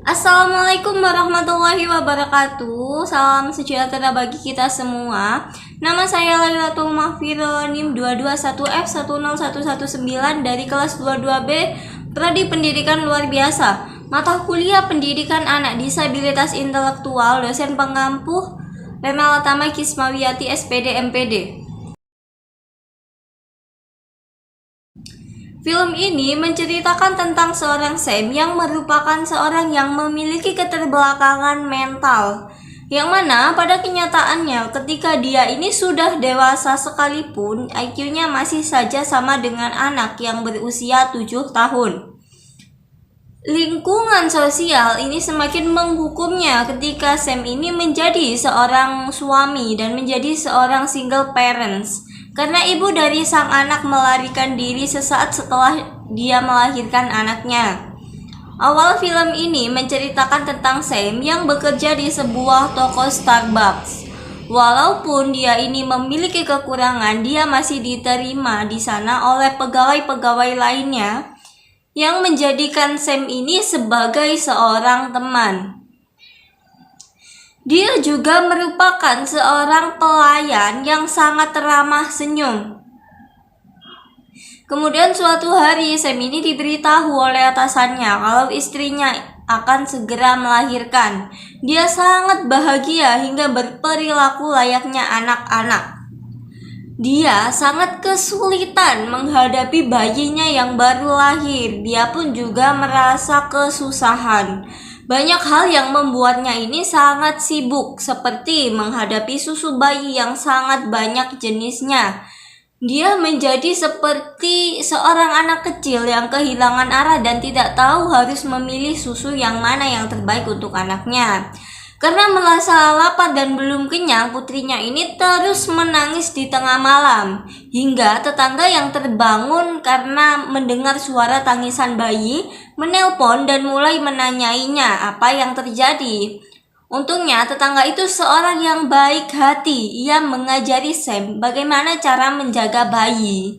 Assalamualaikum warahmatullahi wabarakatuh. Salam sejahtera bagi kita semua. Nama saya Lailatul Mahfira, NIM 221F10119 dari kelas 22B Prodi Pendidikan Luar Biasa. Mata kuliah Pendidikan Anak Disabilitas Intelektual, dosen pengampu Renalata Kismawiyati SPD MPD. Film ini menceritakan tentang seorang Sam yang merupakan seorang yang memiliki keterbelakangan mental, yang mana pada kenyataannya ketika dia ini sudah dewasa sekalipun, IQ-nya masih saja sama dengan anak yang berusia 7 tahun. Lingkungan sosial ini semakin menghukumnya ketika Sam ini menjadi seorang suami dan menjadi seorang single parents, karena ibu dari sang anak melarikan diri sesaat setelah dia melahirkan anaknya. Awal film ini menceritakan tentang Sam yang bekerja di sebuah toko Starbucks. Walaupun dia ini memiliki kekurangan, dia masih diterima di sana oleh pegawai-pegawai lainnya yang menjadikan Sam ini sebagai seorang teman. Dia juga merupakan seorang pelayan yang sangat ramah senyum. Kemudian suatu hari Sam ini diberitahu oleh atasannya kalau istrinya akan segera melahirkan. Dia sangat bahagia hingga berperilaku layaknya anak-anak. Dia sangat kesulitan menghadapi bayinya yang baru lahir. Dia pun juga merasa kesusahan. Banyak hal yang membuatnya ini sangat sibuk, seperti menghadapi susu bayi yang sangat banyak jenisnya. Dia menjadi seperti seorang anak kecil yang kehilangan arah dan tidak tahu harus memilih susu yang mana yang terbaik untuk anaknya. Karena merasa lapar dan belum kenyang, putrinya ini terus menangis di tengah malam. Hingga tetangga yang terbangun karena mendengar suara tangisan bayi menelpon dan mulai menanyainya apa yang terjadi. Untungnya tetangga itu seorang yang baik hati. Ia mengajari Sam bagaimana cara menjaga bayi.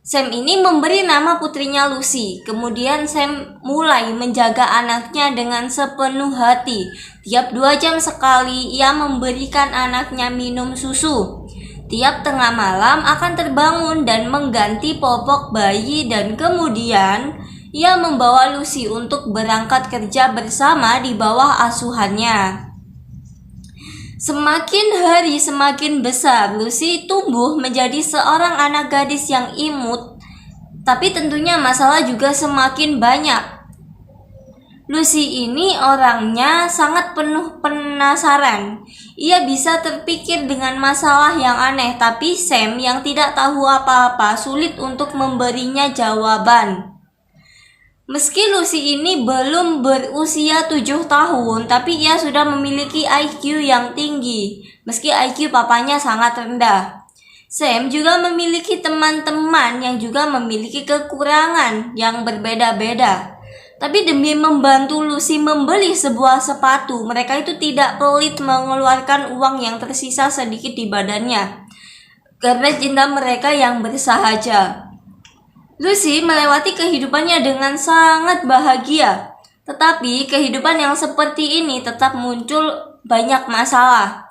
Sam ini memberi nama putrinya Lucy. Kemudian Sam mulai menjaga anaknya dengan sepenuh hati. Tiap 2 jam sekali ia memberikan anaknya minum susu. Tiap tengah malam akan terbangun dan mengganti popok bayi, dan kemudian ia membawa Lucy untuk berangkat kerja bersama di bawah asuhannya. Semakin hari semakin besar, Lucy tumbuh menjadi seorang anak gadis yang imut, tapi tentunya masalah juga semakin banyak. Lucy ini orangnya sangat penuh penasaran. Ia bisa terpikir dengan masalah yang aneh, tapi Sam yang tidak tahu apa-apa sulit untuk memberinya jawaban. Meski Lucy ini belum berusia 7 tahun, tapi ia sudah memiliki IQ yang tinggi, meski IQ papanya sangat rendah. Sam juga memiliki teman-teman yang juga memiliki kekurangan yang berbeda-beda. Tapi demi membantu Lucy membeli sebuah sepatu, mereka itu tidak pelit mengeluarkan uang yang tersisa sedikit di badannya, karena cinta mereka yang bersahaja. Lucy melewati kehidupannya dengan sangat bahagia, tetapi kehidupan yang seperti ini tetap muncul banyak masalah.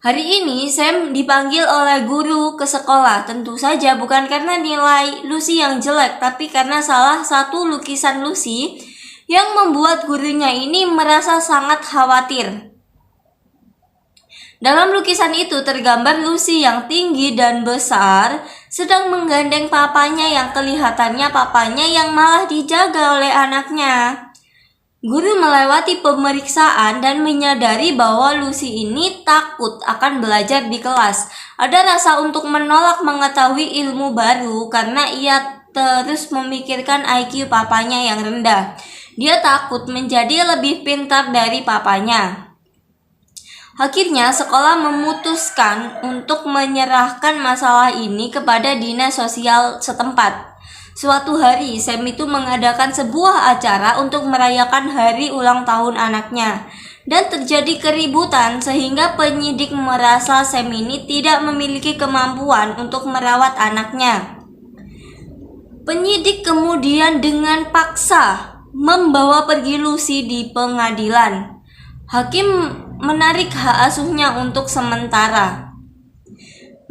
Hari ini Sam dipanggil oleh guru ke sekolah, tentu saja bukan karena nilai Lucy yang jelek, tapi karena salah satu lukisan Lucy yang membuat gurunya ini merasa sangat khawatir. Dalam lukisan itu tergambar Lucy yang tinggi dan besar sedang menggandeng papanya yang kelihatannya papanya yang malah dijaga oleh anaknya. Guru melewati pemeriksaan dan menyadari bahwa Lucy ini takut akan belajar di kelas. Ada rasa untuk menolak mengetahui ilmu baru karena ia terus memikirkan IQ papanya yang rendah. Dia takut menjadi lebih pintar dari papanya. Akhirnya sekolah memutuskan untuk menyerahkan masalah ini kepada dinas sosial setempat. Suatu hari Sam itu mengadakan sebuah acara untuk merayakan hari ulang tahun anaknya, dan terjadi keributan sehingga penyidik merasa Sam ini tidak memiliki kemampuan untuk merawat anaknya. Penyidik kemudian dengan paksa membawa pergi Lucy di pengadilan. Hakim menarik hak asuhnya untuk sementara.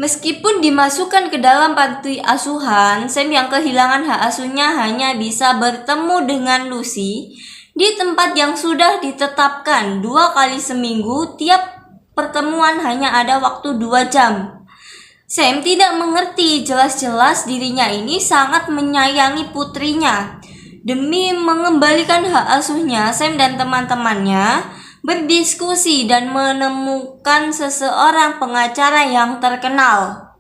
Meskipun dimasukkan ke dalam panti asuhan, Sam yang kehilangan hak asuhnya hanya bisa bertemu dengan Lucy di tempat yang sudah ditetapkan 2 kali seminggu. Tiap pertemuan hanya ada waktu 2 jam. Sam tidak mengerti, jelas-jelas dirinya ini sangat menyayangi putrinya. Demi mengembalikan hak asuhnya, Sam dan teman-temannya berdiskusi dan menemukan seseorang pengacara yang terkenal.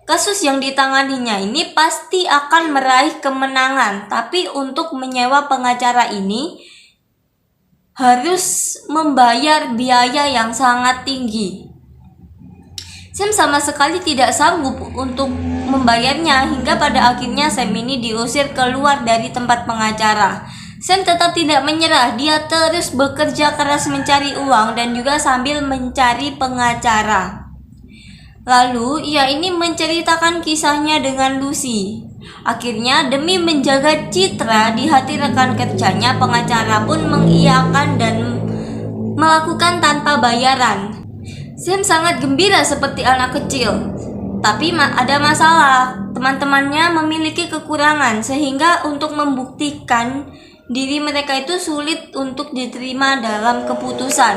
Kasus yang ditanganinya ini pasti akan meraih kemenangan, tapi untuk menyewa pengacara ini harus membayar biaya yang sangat tinggi. Sam sama sekali tidak sanggup untuk membayarnya, hingga pada akhirnya Sam ini diusir keluar dari tempat pengacara. Sam tetap tidak menyerah, dia terus bekerja keras mencari uang dan juga sambil mencari pengacara. Lalu ia ini menceritakan kisahnya dengan Lucy. Akhirnya demi menjaga citra di hati rekan kerjanya, pengacara pun mengiyakan dan melakukan tanpa bayaran. Sam sangat gembira seperti anak kecil. Tapi ada masalah, teman-temannya memiliki kekurangan sehingga untuk membuktikan diri mereka itu sulit untuk diterima dalam keputusan.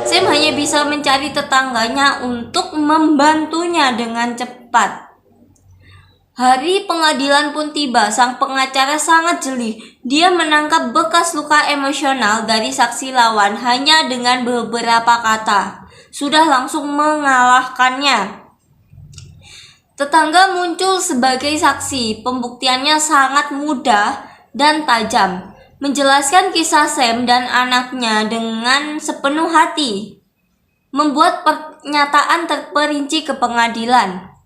Sam hanya bisa mencari tetangganya untuk membantunya dengan cepat. Hari pengadilan pun tiba. Sang pengacara sangat jeli. Dia menangkap bekas luka emosional dari saksi lawan hanya dengan beberapa kata. Sudah langsung mengalahkannya. Tetangga muncul sebagai saksi. Pembuktiannya sangat mudah dan tajam, menjelaskan kisah Sam dan anaknya dengan sepenuh hati, membuat pernyataan terperinci ke pengadilan.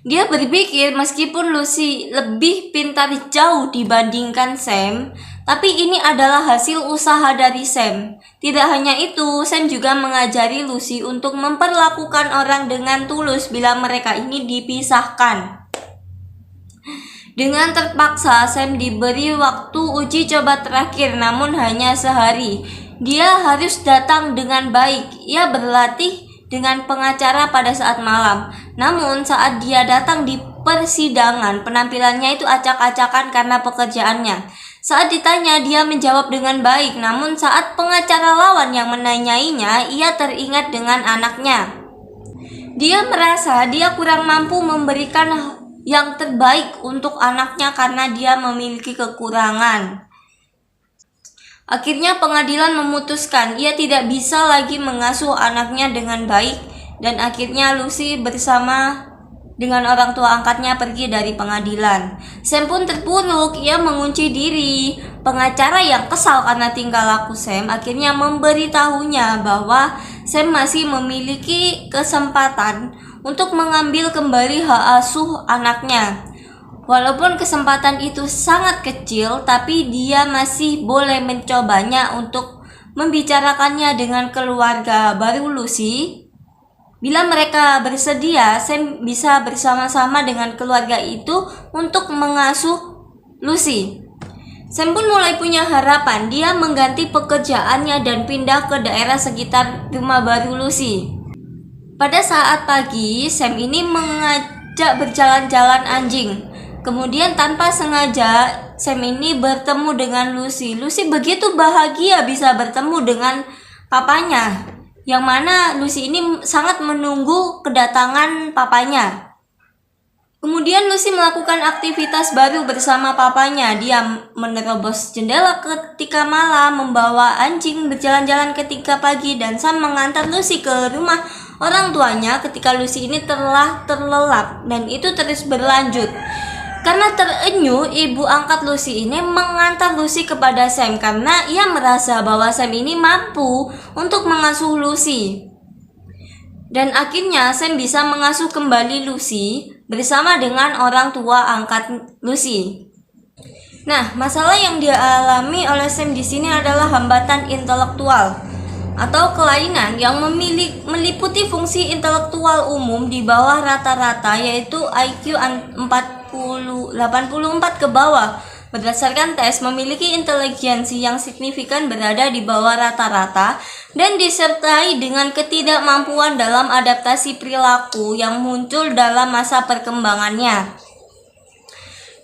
Dia berpikir meskipun Lucy lebih pintar jauh dibandingkan Sam, tapi ini adalah hasil usaha dari Sam. Tidak hanya itu, Sam juga mengajari Lucy untuk memperlakukan orang dengan tulus bila mereka ini dipisahkan. Dengan terpaksa, Sam diberi waktu uji coba terakhir, namun hanya sehari. Dia harus datang dengan baik. Ia berlatih dengan pengacara pada saat malam. Namun saat dia datang di persidangan, penampilannya itu acak-acakan karena pekerjaannya. Saat ditanya, dia menjawab dengan baik. Namun saat pengacara lawan yang menanyainya, ia teringat dengan anaknya. Dia merasa dia kurang mampu memberikan yang terbaik untuk anaknya karena dia memiliki kekurangan. Akhirnya pengadilan memutuskan ia tidak bisa lagi mengasuh anaknya dengan baik, dan akhirnya Lucy bersama dengan orang tua angkatnya pergi dari pengadilan. Sam pun terpuruk, ia mengunci diri. Pengacara yang kesal karena tingkah laku Sam akhirnya memberitahunya bahwa Sam masih memiliki kesempatan untuk mengambil kembali hak asuh anaknya. Walaupun kesempatan itu sangat kecil, tapi dia masih boleh mencobanya untuk membicarakannya dengan keluarga baru Lucy. Bila mereka bersedia, Sam bisa bersama-sama dengan keluarga itu untuk mengasuh Lucy. Sam pun mulai punya harapan. Dia mengganti pekerjaannya dan pindah ke daerah sekitar rumah baru Lucy. Pada saat pagi, Sam ini mengajak berjalan-jalan anjing. Kemudian tanpa sengaja, Sam ini bertemu dengan Lucy. Lucy begitu bahagia bisa bertemu dengan papanya, yang mana Lucy ini sangat menunggu kedatangan papanya. Kemudian Lucy melakukan aktivitas baru bersama papanya. Dia menerobos jendela ketika malam, membawa anjing berjalan-jalan ketika pagi, dan Sam mengantar Lucy ke rumah orang tuanya ketika Lucy ini telah terlelap, dan itu terus berlanjut. Karena terenyuh, ibu angkat Lucy ini mengantar Lucy kepada Sam karena ia merasa bahwa Sam ini mampu untuk mengasuh Lucy. Dan akhirnya Sam bisa mengasuh kembali Lucy bersama dengan orang tua angkat Lucy. Nah, masalah yang dialami oleh Sam di sini adalah hambatan intelektual atau kelainan yang meliputi fungsi intelektual umum di bawah rata-rata, yaitu IQ 84 ke bawah. berdasarkan tes memiliki intelijensi yang signifikan berada di bawah rata-rata dan disertai dengan ketidakmampuan dalam adaptasi perilaku yang muncul dalam masa perkembangannya.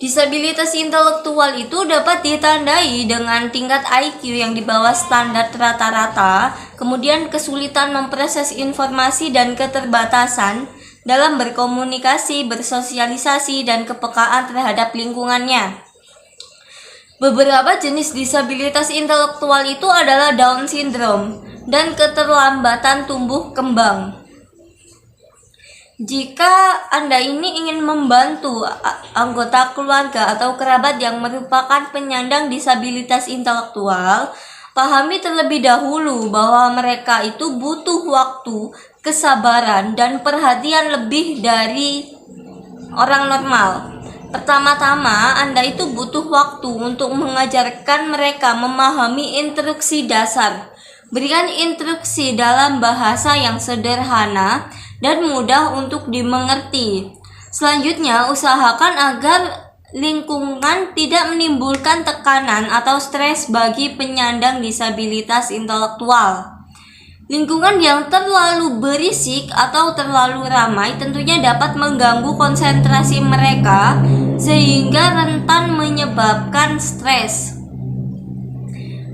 Disabilitas intelektual itu dapat ditandai dengan tingkat IQ yang di bawah standar rata-rata, kemudian kesulitan memproses informasi dan keterbatasan dalam berkomunikasi, bersosialisasi, dan kepekaan terhadap lingkungannya. Beberapa jenis disabilitas intelektual itu adalah Down syndrome dan keterlambatan tumbuh kembang. Jika Anda ini ingin membantu anggota keluarga atau kerabat yang merupakan penyandang disabilitas intelektual, pahami terlebih dahulu bahwa mereka itu butuh waktu, kesabaran, dan perhatian lebih dari orang normal. Pertama-tama, Anda itu butuh waktu untuk mengajarkan mereka memahami instruksi dasar. Berikan instruksi dalam bahasa yang sederhana dan mudah untuk dimengerti. Selanjutnya, usahakan agar lingkungan tidak menimbulkan tekanan atau stres bagi penyandang disabilitas intelektual. Lingkungan yang terlalu berisik atau terlalu ramai tentunya dapat mengganggu konsentrasi mereka sehingga rentan menyebabkan stres.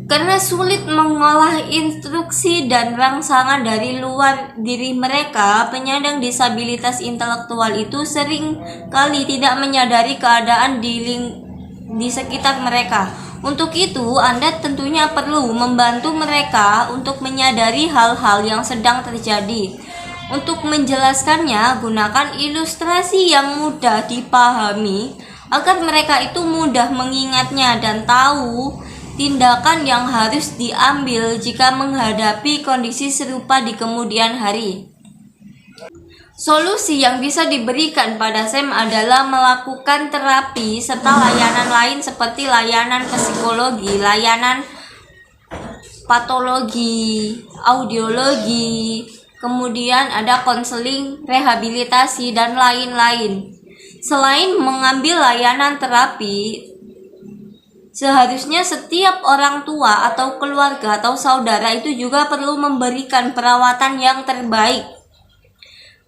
Karena sulit mengolah instruksi dan rangsangan dari luar diri mereka, penyandang disabilitas intelektual itu sering kali tidak menyadari keadaan di sekitar mereka. Untuk itu, Anda tentunya perlu membantu mereka untuk menyadari hal-hal yang sedang terjadi. Untuk menjelaskannya, gunakan ilustrasi yang mudah dipahami agar mereka itu mudah mengingatnya dan tahu tindakan yang harus diambil jika menghadapi kondisi serupa di kemudian hari. Solusi yang bisa diberikan pada Sam adalah melakukan terapi serta layanan lain seperti layanan psikologi, layanan patologi, audiologi, kemudian ada konseling, rehabilitasi, dan lain-lain. Selain mengambil layanan terapi, seharusnya setiap orang tua atau keluarga atau saudara itu juga perlu memberikan perawatan yang terbaik.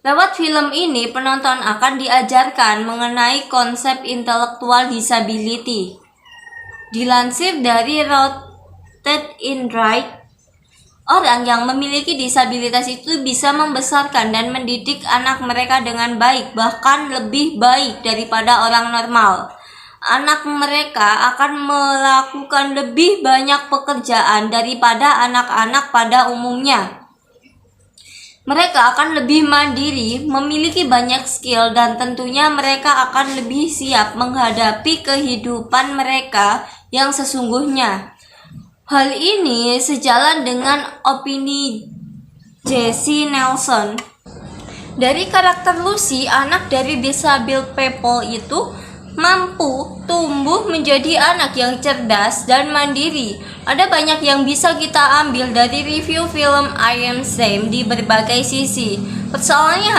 Lewat film ini, penonton akan diajarkan mengenai konsep intellectual disability. Dilansir dari Rooted in Right, orang yang memiliki disabilitas itu bisa membesarkan dan mendidik anak mereka dengan baik, bahkan lebih baik daripada orang normal. Anak mereka akan melakukan lebih banyak pekerjaan daripada anak-anak pada umumnya. Mereka akan lebih mandiri, memiliki banyak skill, dan tentunya mereka akan lebih siap menghadapi kehidupan mereka yang sesungguhnya. Hal ini sejalan dengan opini Jesse Nelson. Dari karakter Lucy, anak dari disabled people itu mampu tumbuh menjadi anak yang cerdas dan mandiri. Ada banyak yang bisa kita ambil dari review film I Am Sam di berbagai sisi. Persoalannya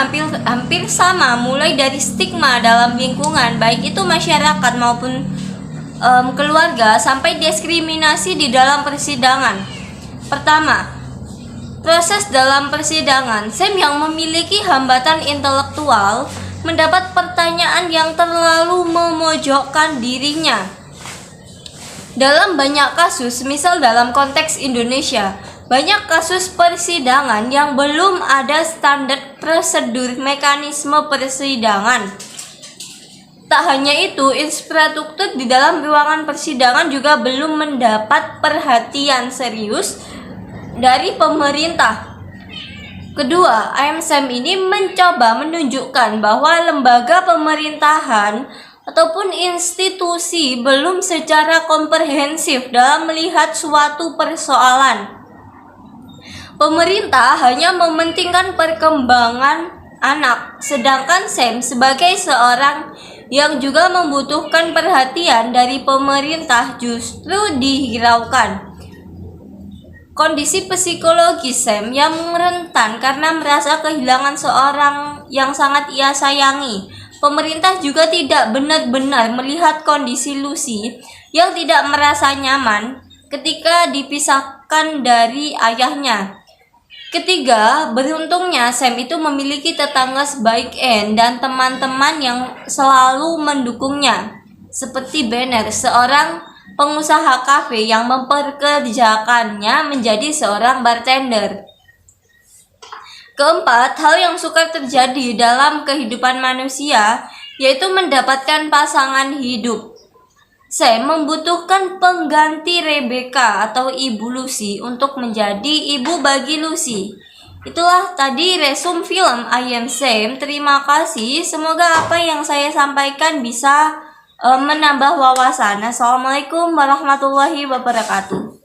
hampir sama, mulai dari stigma dalam lingkungan, baik itu masyarakat maupun keluarga, sampai diskriminasi di dalam persidangan. Pertama, proses dalam persidangan. Sam yang memiliki hambatan intelektual mendapat pertanyaan yang terlalu memojokkan dirinya. Dalam banyak kasus, misal dalam konteks Indonesia, banyak kasus persidangan yang belum ada standar prosedur mekanisme persidangan. Tak hanya itu, infrastruktur di dalam ruangan persidangan juga belum mendapat perhatian serius dari pemerintah. Kedua, AMSM ini mencoba menunjukkan bahwa lembaga pemerintahan ataupun institusi belum secara komprehensif dalam melihat suatu persoalan. Pemerintah hanya mementingkan perkembangan anak, sedangkan Sam sebagai seorang yang juga membutuhkan perhatian dari pemerintah justru dihiraukan. Kondisi psikologi Sam yang rentan karena merasa kehilangan seorang yang sangat ia sayangi. Pemerintah juga tidak benar-benar melihat kondisi Lucy yang tidak merasa nyaman ketika dipisahkan dari ayahnya. Ketiga, beruntungnya Sam itu memiliki tetangga sebaik Anne dan teman-teman yang selalu mendukungnya, seperti Banner, seorang pengusaha kafe yang memperkerjakannya menjadi seorang bartender. Keempat, hal yang suka terjadi dalam kehidupan manusia yaitu mendapatkan pasangan hidup. Sam membutuhkan pengganti Rebecca atau ibu Lucy untuk menjadi ibu bagi Lucy. Itulah tadi resume film I Am Sam. Terima kasih. Semoga apa yang saya sampaikan bisa menambah wawasan. Assalamualaikum warahmatullahi wabarakatuh.